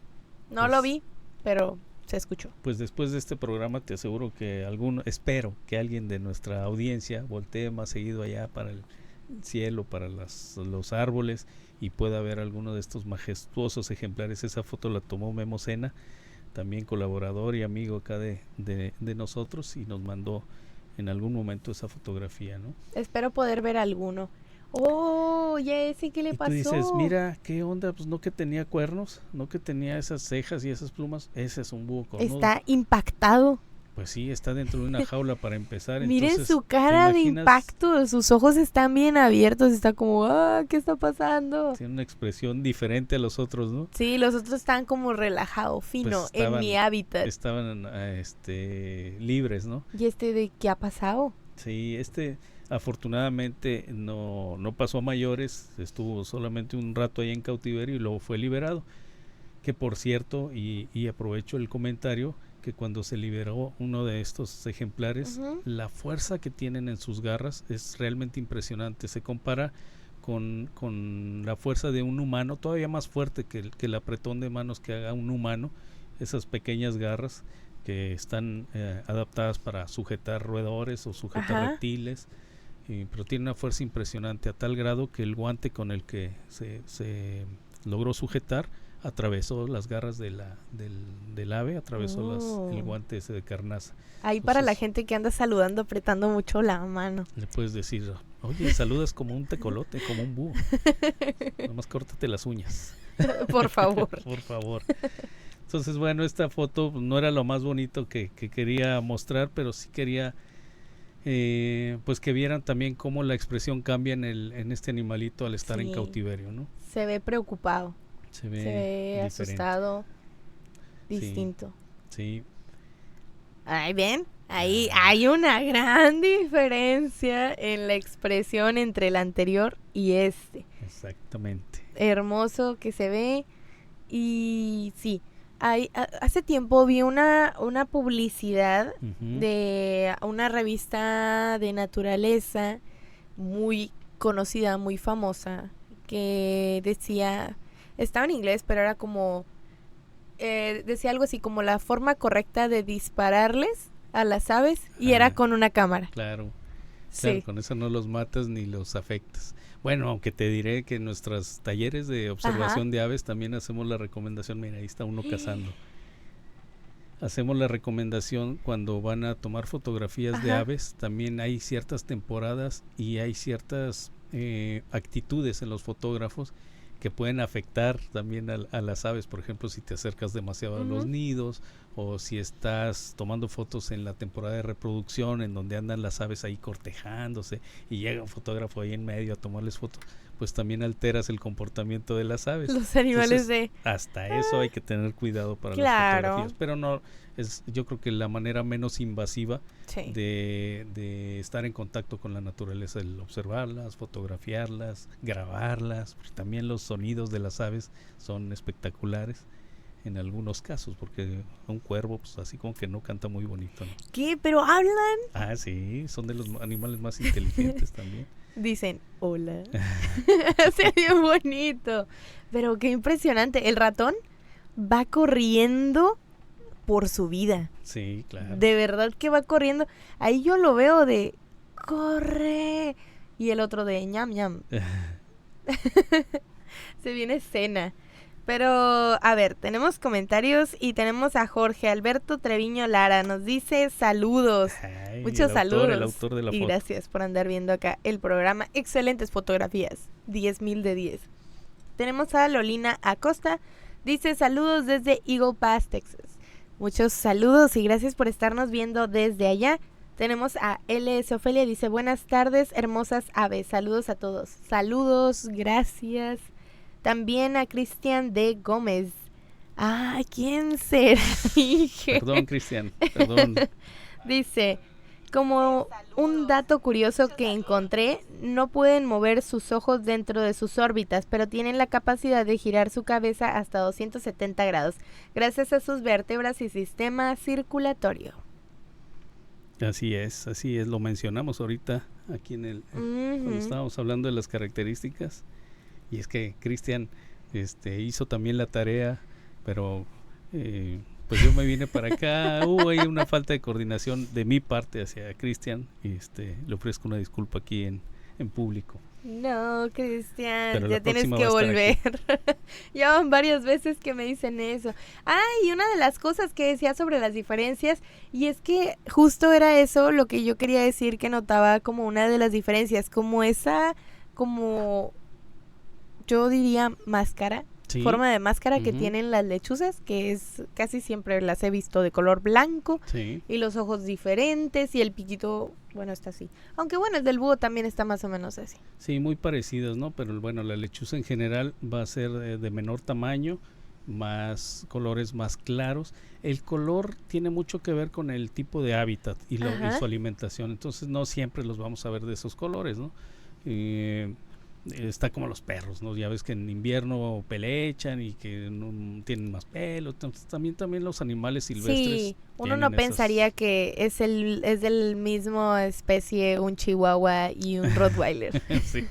No Pues- lo vi, pero se escuchó. Pues después de este programa te aseguro que espero que alguien de nuestra audiencia voltee más seguido allá para el cielo, para los árboles, y pueda ver alguno de estos majestuosos ejemplares. Esa foto la tomó Memo Sena, también colaborador y amigo acá de nosotros, y nos mandó en algún momento esa fotografía, ¿no? Espero poder ver alguno. Oh, ya ese, ¿qué le Y tú pasó? dices, mira, ¿qué onda? Pues no que tenía cuernos, no que tenía esas cejas y esas plumas. Ese es un búho cornudo. Está impactado. Pues sí, está dentro de una jaula para empezar. Miren Entonces, su ¿te cara de imaginas? impacto. Sus ojos están bien abiertos. Está como, ¿qué está pasando? Tiene una expresión diferente a los otros, ¿no? Sí, los otros están como relajado, fino, Pues estaban- en mi hábitat. Estaban libres, ¿no? ¿Y este de qué ha pasado? Sí, afortunadamente no pasó a mayores, estuvo solamente un rato ahí en cautiverio y luego fue liberado. Que por cierto, y aprovecho el comentario, que cuando se liberó uno de estos ejemplares, Ujú. la fuerza que tienen en sus garras es realmente impresionante. Se compara con la fuerza de un humano, todavía más fuerte que el apretón de manos que haga un humano. Esas pequeñas garras que están adaptadas para sujetar roedores o sujetar Ajá. reptiles. pero tiene una fuerza impresionante a tal grado que el guante con el que se logró sujetar atravesó las garras del ave, atravesó el guante ese de carnaza. Ahí para la gente que anda saludando, apretando mucho la mano. Le puedes decir, oye, saludas como un tecolote, como un búho. Nomás córtate las uñas. Por favor. Por favor. Entonces, bueno, esta foto no era lo más bonito que quería mostrar, pero sí quería pues que vieran también cómo la expresión cambia en este animalito al estar en cautiverio, ¿no? Se ve preocupado. Se ve asustado, distinto. Sí. Ahí ven, ahí hay una gran diferencia en la expresión entre el anterior y este. Exactamente. Hermoso que se ve. Y sí, hace tiempo vi una publicidad de una revista de naturaleza muy conocida, muy famosa, que decía, estaba en inglés, pero era como, decía algo así como la forma correcta de dispararles a las aves, y era con una cámara. Claro, sí. Con eso no los matas ni los afectas. Bueno, aunque te diré que en nuestros talleres de observación de aves también hacemos la recomendación, mira, ahí está uno cazando. Hacemos la recomendación cuando van a tomar fotografías de aves, también hay ciertas temporadas y hay ciertas actitudes en los fotógrafos que pueden afectar también a las aves. Por ejemplo, si te acercas demasiado a los nidos, o si estás tomando fotos en la temporada de reproducción en donde andan las aves ahí cortejándose y llega un fotógrafo ahí en medio a tomarles fotos, pues también alteras el comportamiento de las aves. Los animales. Entonces, hasta eso hay que tener cuidado para las fotografías, pero no es, yo creo que la manera menos invasiva de estar en contacto con la naturaleza, el observarlas, fotografiarlas, grabarlas, porque también los sonidos de las aves son espectaculares en algunos casos, porque un cuervo pues así como que no canta muy bonito, ¿no? ¿Qué? ¿Pero hablan? Ah, sí, son de los animales más inteligentes también. Dicen, hola. Se ve bonito. Pero qué impresionante. El ratón va corriendo por su vida. Sí, claro. De verdad que va corriendo. Ahí yo lo veo de, corre. Y el otro de, ñam, ñam. Se viene escena. Pero, a ver, tenemos comentarios y tenemos a Jorge Alberto Treviño Lara. Nos dice saludos. Ay, muchos saludos. El autor de la y foto. Gracias por andar viendo acá el programa. Excelentes fotografías. 10,000 de 10. Tenemos a Lolina Acosta. Dice saludos desde Eagle Pass, Texas. Muchos saludos y gracias por estarnos viendo desde allá. Tenemos a LS Ofelia. Dice buenas tardes, hermosas aves. Saludos a todos. Saludos, gracias. También a Cristian de Gómez. Ah, ¿quién será? Perdón, Cristian, perdón. Dice, como un dato curioso que encontré, no pueden mover sus ojos dentro de sus órbitas, pero tienen la capacidad de girar su cabeza hasta 270 grados, gracias a sus vértebras y sistema circulatorio. Así es, lo mencionamos ahorita aquí en cuando estábamos hablando de las características. Y es que Cristian hizo también la tarea, pero pues yo me vine para acá. Hubo ahí una falta de coordinación de mi parte hacia Cristian y le ofrezco una disculpa aquí en público. No, Cristian, pero ya tienes que volver. Ya van varias veces que me dicen eso. Ah, y una de las cosas que decía sobre las diferencias, y es que justo era eso lo que yo quería decir, que notaba como una de las diferencias, como esa, como yo diría máscara, forma de máscara que tienen las lechuzas, que es casi siempre las he visto de color blanco, y los ojos diferentes, y el piquito, bueno, está así. Aunque bueno, el del búho también está más o menos así. Sí, muy parecidos, ¿no? Pero bueno, la lechuza en general va a ser de menor tamaño, más colores más claros. El color tiene mucho que ver con el tipo de hábitat y su alimentación, entonces no siempre los vamos a ver de esos colores, ¿no? Está como los perros, ¿no? Ya ves que en invierno pelechan y que no tienen más pelo. Entonces también los animales silvestres. Sí, uno no pensaría que es del mismo especie un chihuahua y un rottweiler. Sí,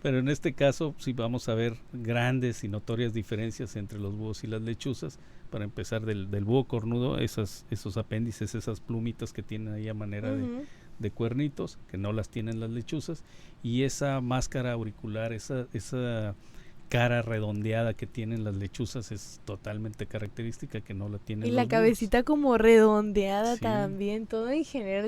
pero en este caso sí vamos a ver grandes y notorias diferencias entre los búhos y las lechuzas. Para empezar, del búho cornudo, esos apéndices, esas plumitas que tienen ahí a manera de cuernitos, que no las tienen las lechuzas, y esa máscara auricular, esa cara redondeada que tienen las lechuzas es totalmente característica, que no la tienen Y los la búhos. cabecita como redondeada Sí. también, todo en general.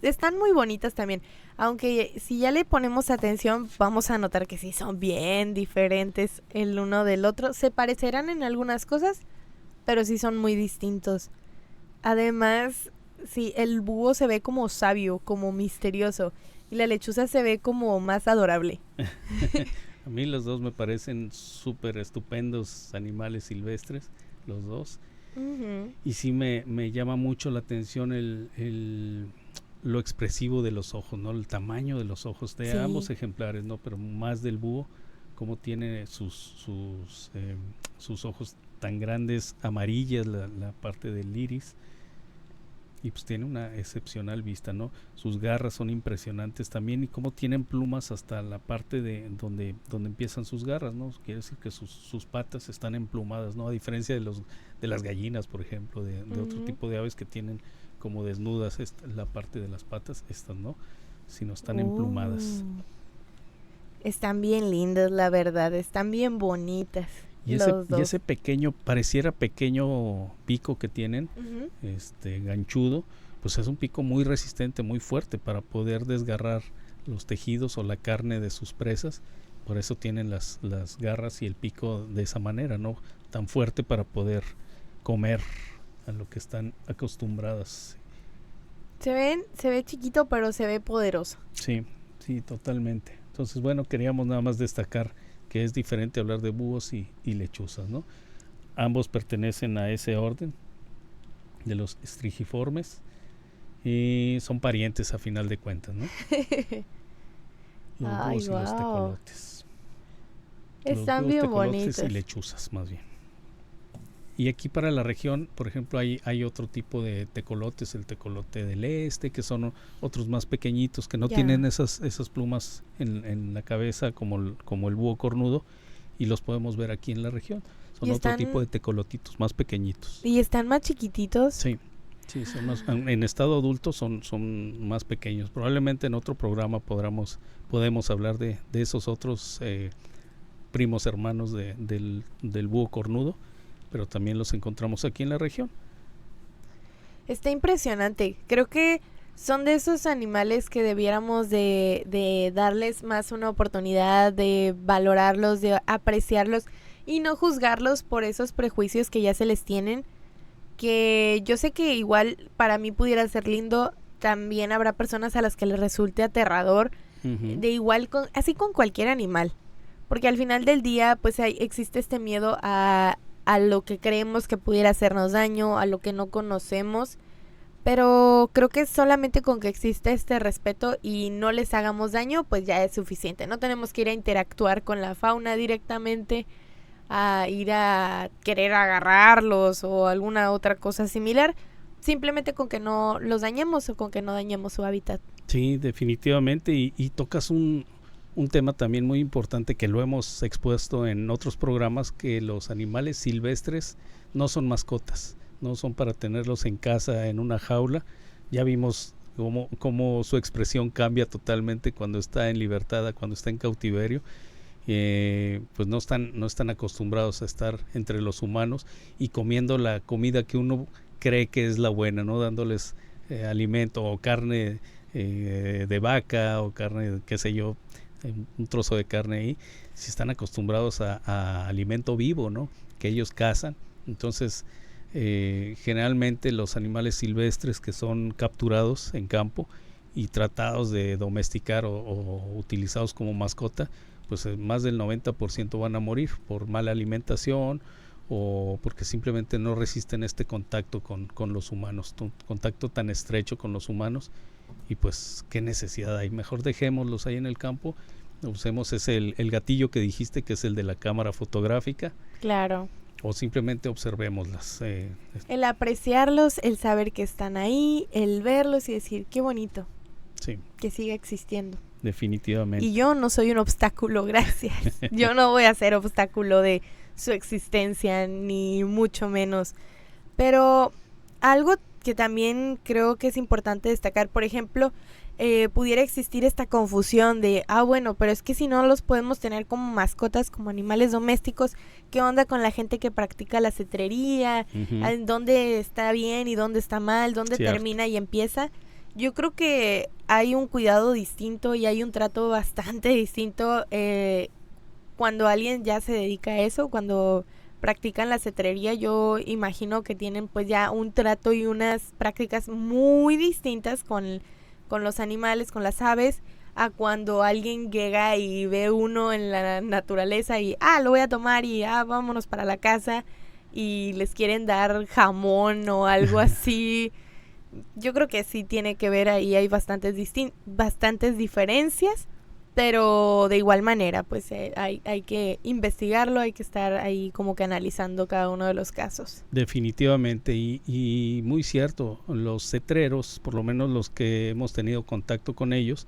Están muy bonitas también. Aunque si ya le ponemos atención, vamos a notar que sí son bien diferentes el uno del otro. Se parecerán en algunas cosas, pero sí son muy distintos. Además, sí, el búho se ve como sabio, como misterioso. Y la lechuza se ve como más adorable. A mí los dos me parecen súper estupendos animales silvestres, los dos. Ujú. Y sí me llama mucho la atención lo expresivo de los ojos, ¿no? El tamaño de los ojos de Sí. ambos ejemplares, ¿no? Pero más del búho, cómo tiene sus ojos tan grandes, amarillas, la parte del iris. Y pues tiene una excepcional vista, ¿no? Sus garras son impresionantes también, y cómo tienen plumas hasta la parte de donde empiezan sus garras, ¿no? Quiere decir que sus patas están emplumadas, ¿no? A diferencia de las gallinas, por ejemplo, de otro tipo de aves que tienen como desnudas la parte de las patas, estas no, sino están emplumadas. Están bien lindas, la verdad, están bien bonitas. Y ese pequeño, pareciera pequeño pico que tienen, ganchudo, pues es un pico muy resistente, muy fuerte para poder desgarrar los tejidos o la carne de sus presas. Por eso tienen las garras y el pico de esa manera, ¿no? Tan fuerte para poder comer a lo que están acostumbradas. Se ve chiquito, pero se ve poderoso. Sí, totalmente. Entonces, bueno, queríamos nada más destacar que es diferente hablar de búhos y lechuzas, ¿no? Ambos pertenecen a ese orden de los estrigiformes y son parientes a final de cuentas, ¿no? Los búhos y los tecolotes. Están bien bonitos. Y lechuzas, más bien. Y aquí para la región, por ejemplo, hay otro tipo de tecolotes, el tecolote del este, que son otros más pequeñitos, que no tienen esas plumas en la cabeza como el búho cornudo, y los podemos ver aquí en la región. Son otro tipo de tecolotitos, más pequeñitos. ¿Y están más chiquititos? Sí, son más, en estado adulto son más pequeños. Probablemente en otro programa podemos hablar de esos otros primos hermanos del búho cornudo, pero también los encontramos aquí en la región. Está impresionante. Creo que son de esos animales que debiéramos de darles más una oportunidad, de valorarlos, de apreciarlos y no juzgarlos por esos prejuicios que ya se les tienen, que yo sé que igual para mí pudiera ser lindo, también habrá personas a las que les resulte aterrador, de igual así con cualquier animal, porque al final del día pues existe este miedo a lo que creemos que pudiera hacernos daño, a lo que no conocemos, pero creo que solamente con que existe este respeto y no les hagamos daño, pues ya es suficiente. No tenemos que ir a interactuar con la fauna directamente, a ir a querer agarrarlos o alguna otra cosa similar, simplemente con que no los dañemos o con que no dañemos su hábitat. Sí, definitivamente, y tocas un tema también muy importante que lo hemos expuesto en otros programas, que los animales silvestres no son mascotas, no son para tenerlos en casa en una jaula. Ya vimos cómo su expresión cambia totalmente cuando está en libertad, cuando está en cautiverio. Pues no están acostumbrados a estar entre los humanos y comiendo la comida que uno cree que es la buena, ¿no? Dándoles alimento o carne de vaca o carne, qué sé yo, un trozo de carne ahí. Si están acostumbrados a alimento vivo, ¿no? Que ellos cazan. Entonces generalmente los animales silvestres que son capturados en campo y tratados de domesticar o utilizados como mascota, pues más del 90% van a morir por mala alimentación o porque simplemente no resisten este contacto con los humanos, contacto tan estrecho con los humanos. Y pues qué necesidad hay, mejor dejémoslos ahí en el campo, usemos el gatillo que dijiste, que es el de la cámara fotográfica. Claro. O simplemente observémoslas. El apreciarlos, el saber que están ahí, el verlos y decir qué bonito. Sí. Que siga existiendo. Definitivamente. Y yo no soy un obstáculo, gracias. Yo no voy a ser obstáculo de su existencia, ni mucho menos. Pero algo que también creo que es importante destacar, por ejemplo, pudiera existir esta confusión de, bueno, pero es que si no los podemos tener como mascotas, como animales domésticos, ¿qué onda con la gente que practica la cetrería? Ujú. ¿Dónde está bien y dónde está mal? ¿Dónde Cierto. termina y empieza? Yo creo que hay un cuidado distinto y hay un trato bastante distinto cuando alguien ya se dedica a eso, cuando practican la cetrería. Yo imagino que tienen pues ya un trato y unas prácticas muy distintas con los animales, con las aves, a cuando alguien llega y ve uno en la naturaleza y lo voy a tomar y vámonos para la casa y les quieren dar jamón o algo así. Yo creo que sí tiene que ver ahí, hay bastantes diferencias, pero de igual manera, pues hay que investigarlo, hay que estar ahí como que analizando cada uno de los casos. Definitivamente, y muy cierto, los cetreros, por lo menos los que hemos tenido contacto con ellos,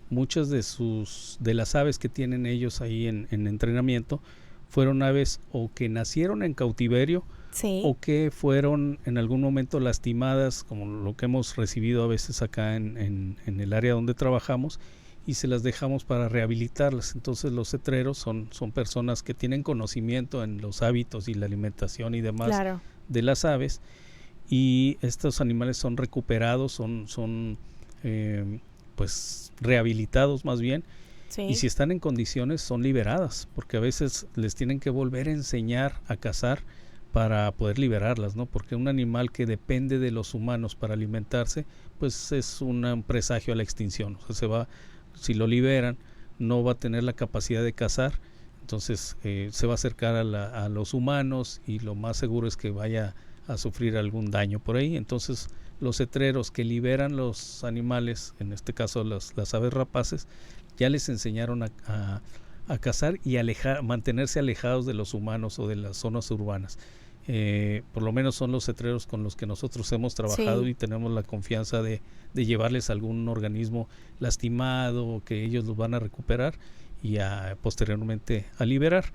muchas de las aves que tienen ellos ahí en entrenamiento fueron aves o que nacieron en cautiverio Sí. o que fueron en algún momento lastimadas, como lo que hemos recibido a veces acá en el área donde trabajamos, y se las dejamos para rehabilitarlas. Entonces los cetreros son personas que tienen conocimiento en los hábitos y la alimentación y demás Claro. de las aves, y estos animales son recuperados, son pues rehabilitados más bien, Sí. y si están en condiciones son liberadas, porque a veces les tienen que volver a enseñar a cazar para poder liberarlas, ¿no? Porque un animal que depende de los humanos para alimentarse, pues es un presagio a la extinción. O sea, si lo liberan, no va a tener la capacidad de cazar, entonces se va a acercar a los humanos y lo más seguro es que vaya a sufrir algún daño por ahí. Entonces los cetreros que liberan los animales, en este caso las aves rapaces, ya les enseñaron a cazar y mantenerse alejados de los humanos o de las zonas urbanas. Por lo menos son los cetreros con los que nosotros hemos trabajado, Sí. y tenemos la confianza de llevarles algún organismo lastimado que ellos los van a recuperar y posteriormente a liberar.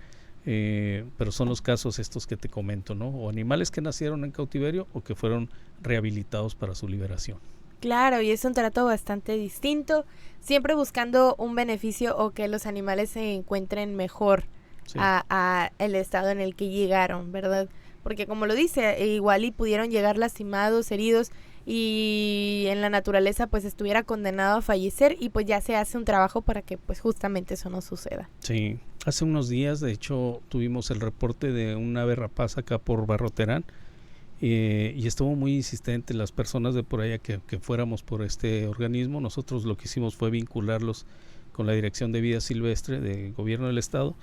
Pero son los casos estos que te comento, ¿no? O animales que nacieron en cautiverio o que fueron rehabilitados para su liberación. Claro, y es un trato bastante distinto, siempre buscando un beneficio o que los animales se encuentren mejor Sí. a el estado en el que llegaron, ¿verdad? Porque como lo dice, igual y pudieron llegar lastimados, heridos, y en la naturaleza pues estuviera condenado a fallecer, y pues ya se hace un trabajo para que pues justamente eso no suceda. Sí, hace unos días de hecho tuvimos el reporte de un ave rapaz acá por Barroterán, y estuvo muy insistente las personas de por allá que fuéramos por este organismo. Nosotros lo que hicimos fue vincularlos con la Dirección de Vida Silvestre del Gobierno del Estado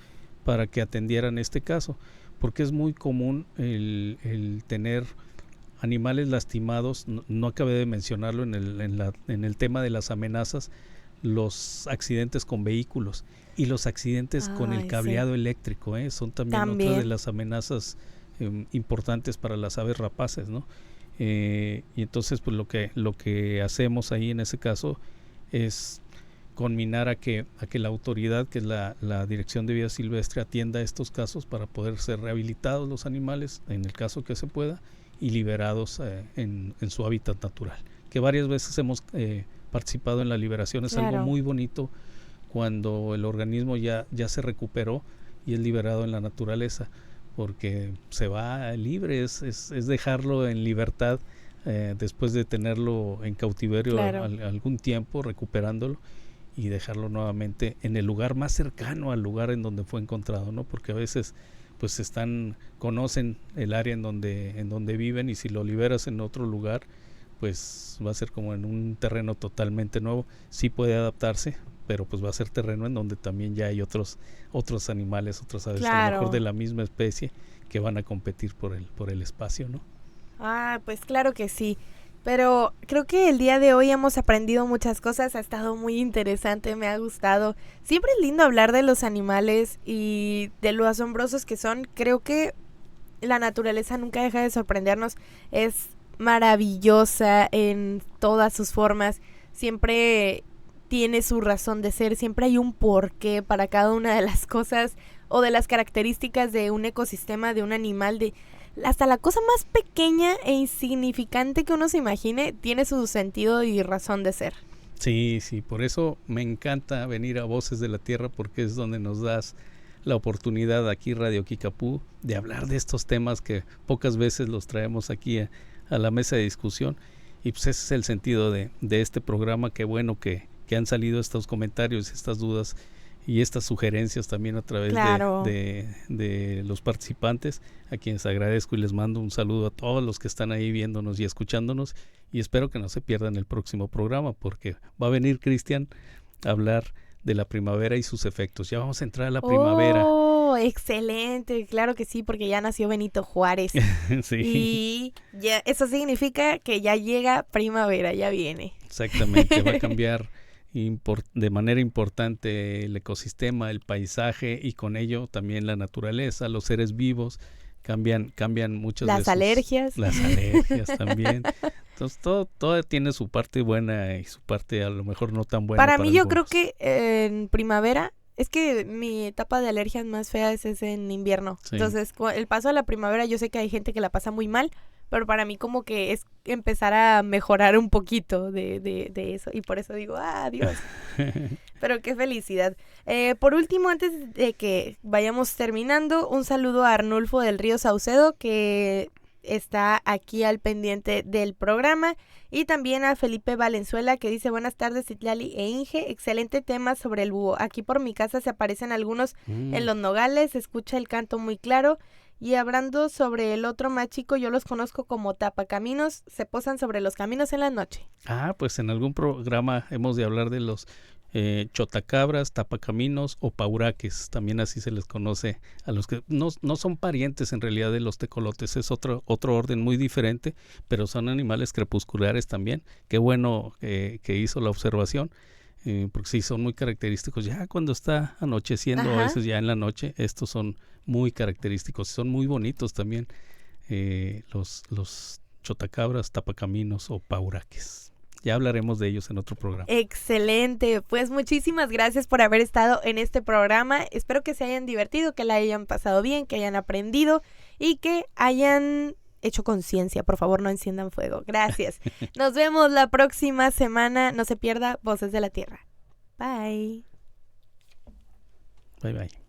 para que atendieran este caso, porque es muy común el tener animales lastimados. No acabé de mencionarlo en el tema de las amenazas, los accidentes con vehículos y los accidentes con el cableado Sí. eléctrico, son también otra de También. las amenazas importantes para las aves rapaces, ¿no? Y entonces pues lo que hacemos ahí en ese caso es conminar a que la autoridad, que es la Dirección de Vida Silvestre, atienda estos casos para poder ser rehabilitados los animales en el caso que se pueda y liberados en su hábitat natural, que varias veces hemos participado en la liberación. Es algo muy bonito cuando el organismo ya se recuperó y es liberado en la naturaleza, porque se va libre, es dejarlo en libertad después de tenerlo en cautiverio algún tiempo, recuperándolo, y dejarlo nuevamente en el lugar más cercano al lugar en donde fue encontrado, ¿no? Porque a veces pues conocen el área en donde viven, y si lo liberas en otro lugar pues va a ser como en un terreno totalmente nuevo. Sí puede adaptarse, pero pues va a ser terreno en donde también ya hay otros animales, otras aves, a lo mejor de la misma especie, que van a competir por el espacio, ¿no? Pues claro que sí. Pero creo que el día de hoy hemos aprendido muchas cosas, ha estado muy interesante, me ha gustado. Siempre es lindo hablar de los animales y de lo asombrosos que son. Creo que la naturaleza nunca deja de sorprendernos, es maravillosa en todas sus formas, siempre tiene su razón de ser, siempre hay un porqué para cada una de las cosas o de las características de un ecosistema, de un animal, hasta la cosa más pequeña e insignificante que uno se imagine tiene su sentido y razón de ser. Sí, por eso me encanta venir a Voces de la Tierra, porque es donde nos das la oportunidad aquí, Radio Kickapoo, de hablar de estos temas que pocas veces los traemos aquí a la mesa de discusión. Y pues ese es el sentido de este programa. Qué bueno que han salido estos comentarios, estas dudas y estas sugerencias también a través de los participantes, a quienes agradezco y les mando un saludo a todos los que están ahí viéndonos y escuchándonos, y espero que no se pierdan el próximo programa, porque va a venir Cristian a hablar de la primavera y sus efectos. Ya vamos a entrar a la primavera. ¡Oh, excelente! Claro que sí, porque ya nació Benito Juárez. Sí. Y ya, eso significa que ya llega primavera, ya viene. Exactamente, va a cambiar de manera importante el ecosistema, el paisaje, y con ello también la naturaleza, los seres vivos, cambian muchas las veces. Alergias. Las alergias también. Entonces todo tiene su parte buena y su parte a lo mejor no tan buena. Para mí yo creo que en primavera, es que mi etapa de alergias más fea es en invierno. Sí. Entonces el paso a la primavera, yo sé que hay gente que la pasa muy mal, pero para mí como que es empezar a mejorar un poquito de eso. Y por eso digo, Dios. Pero qué felicidad. Por último, antes de que vayamos terminando, un saludo a Arnulfo del Río Saucedo, que está aquí al pendiente del programa, y también a Felipe Valenzuela, que dice: buenas tardes, Citlali e Inge, excelente tema sobre el búho. Aquí por mi casa se aparecen algunos en los nogales, se escucha el canto muy claro. Y hablando sobre el otro más chico, yo los conozco como tapacaminos, se posan sobre los caminos en la noche. Pues en algún programa hemos de hablar de los chotacabras, tapacaminos o pauraques, también así se les conoce a los que no son parientes en realidad de los tecolotes, es otro orden muy diferente, pero son animales crepusculares también. Qué bueno que hizo la observación, porque sí son muy característicos ya cuando está anocheciendo. Ajá. A veces ya en la noche. Estos son muy característicos, son muy bonitos también, los chotacabras, tapacaminos o pauraques. Ya hablaremos de ellos en otro programa. Excelente, pues muchísimas gracias por haber estado en este programa. Espero que se hayan divertido, que la hayan pasado bien, que hayan aprendido y que hayan hecho conciencia. Por favor, no enciendan fuego. Gracias. Nos vemos la próxima semana. No se pierda Voces de la Tierra. Bye. Bye.